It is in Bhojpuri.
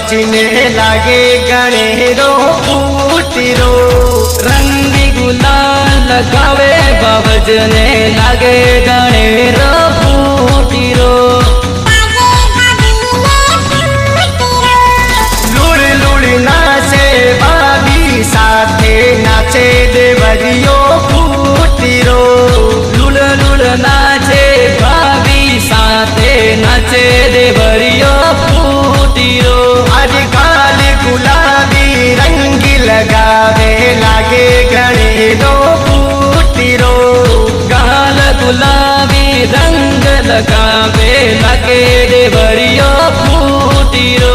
बचने लागे गणेरो फूटीरो रंगी गुलाल लगावे बाबजने लागे गणेरो फूटीरो लूड़ लूड़ नाचे बाबी साथे नाचे देवरियो फूटीरो लूड़ लूड़ नाचे बाबी साथे नाचे देवरियो फूटीरो आज काल गुलाबी रंग लगावे लागे गणेरो फूटीरो गाल गुलाबी रंग लगावे लागे देवरियो फूटीरो